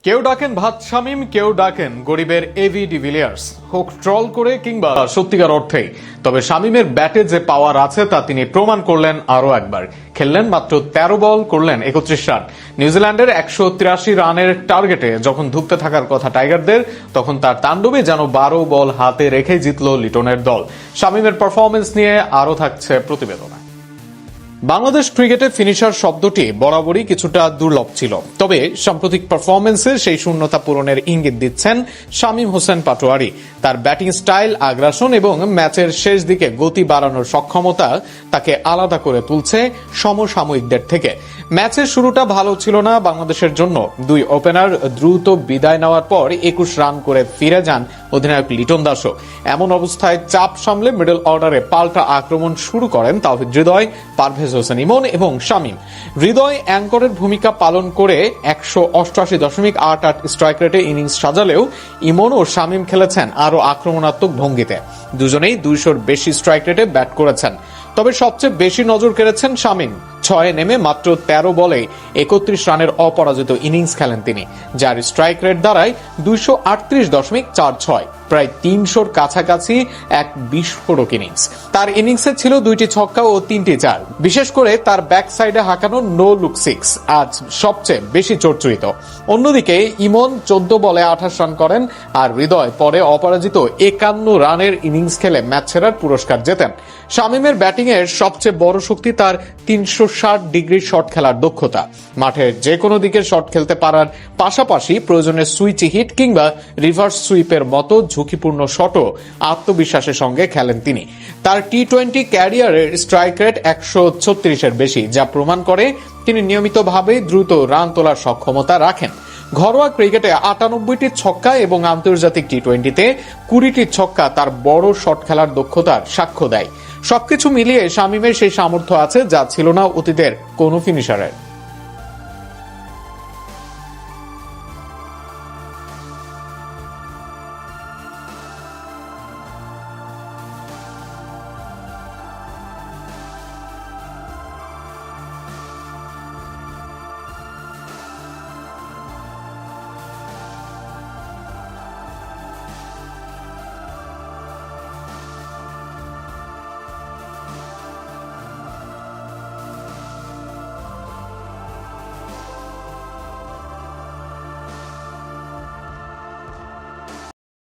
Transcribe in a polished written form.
কেউ ডাকেন ভাত শামীম, কেউ ডাকেন গরিবের এবি ডিভিলিয়ার্স, হোক ট্রল করে কিংবা সত্যিকার অর্থেই। তবে শামীমের ব্যাটে যে পাওয়ার আছে তা তিনি প্রমাণ করলেন আরো একবার। খেললেন মাত্র 13 বল, করলেন 31 রান। নিউজিল্যান্ডের 183 রানের টার্গেটে যখন ধুঁকতে থাকার কথা টাইগারদের, তখন তার তাণ্ডবে যেন 12 বল হাতে রেখে জিতল লিটনের দল। শামীমের পারফরমেন্স নিয়ে আরো থাকছে প্রতিবেদনে। বাংলাদেশ ক্রিকেটে ফিনিশার শব্দটি বরাবরই কিছুটা দুর্লভ ছিল, তবে সাম্প্রতিক পারফরমেন্সে সেই শূন্যতা পূরণের ইঙ্গিত দিচ্ছেন শামীম হোসেন পাটোয়ারি। তার ব্যাটিং স্টাইল, আগ্রাসন এবং ম্যাচের শেষ দিকে গতি বাড়ানোর সক্ষমতা তাকে আলাদা করে তুলছে সমসাময়িকদের থেকে। ম্যাচের শুরুটা ভালো ছিল না বাংলাদেশের জন্য। দুই ওপেনার দ্রুত বিদায় নেওয়ার পর 21 রান করে ফিরে যান অধিনায়ক লিটন দাসও। এমন অবস্থায় চাপ সামলে মিডল অর্ডারে পাল্টা আক্রমণ শুরু করেন তাওহিদ হৃদয়, পারভেজ হোসেন ইমন এবং শামীম। হৃদয় অ্যাঙ্করের ভূমিকা পালন করে 188.88 স্ট্রাইক রেটে ইনিংস সাজালেও ইমন ও শামীম খেলেছেন আরো আক্রমণাত্মক ভঙ্গিতে। দুজনেই 200-র বেশি স্ট্রাইক রেটে ব্যাট করেছেন। তবে সবচেয়ে বেশি নজর কেড়েছেন শামীম। 6 নেমে মাত্র 13 বলে 31 রানের অপরাজিত ইনিংস খেলেন তিনি, যার স্ট্রাইক রেট দাঁড়ায় 238.46, প্রায় 300-র কাছাকাছি এক বিস্ফোরক ইনিংস। তার ইনিংসে ছিল 2টি ছক্কা ও 3টি চার। বিশেষ করে তার ব্যাক সাইডে হাঁকানো নো লুক 6 আজ সবচেয়ে বেশি চর্চিত। অন্যদিকে ইমন 14 বলে 28 রান করেন, আর হৃদয় পরে অপরাজিত 51 রানের ইনিংস খেলে ম্যাচ সেরার পুরস্কার জেতেন। শামীমের ব্যাটিং এর সবচেয়ে বড় শক্তি তার 360 ডিগ্রি শট খেলার দক্ষতা। মাঠের যে কোনো দিকে শট খেলতে পারার পাশাপাশি প্রয়োজনে সুইচ হিট কিংবা রিভার্স সুইপের মতো ঝুঁকিপূর্ণ শটও আত্মবিশ্বাসের সঙ্গে খেলেন তিনি। তার টি-20 ক্যারিয়ারের স্ট্রাইক রেট 136-এর বেশি, যা প্রমাণ করে তিনি নিয়মিতভাবে দ্রুত রান তোলার সক্ষমতা রাখেন। ঘরোয়া ক্রিকেটে 98টি ছক্কা এবং আন্তর্জাতিক টি-20-তে 20টি ছক্কা তার বড় শট খেলার দক্ষতার সাক্ষ্য দেয়। সবকিছু মিলিয়ে শামীমের সেই সামর্থ্য আছে যা ছিল না অতীতের কোনো ফিনিশারের।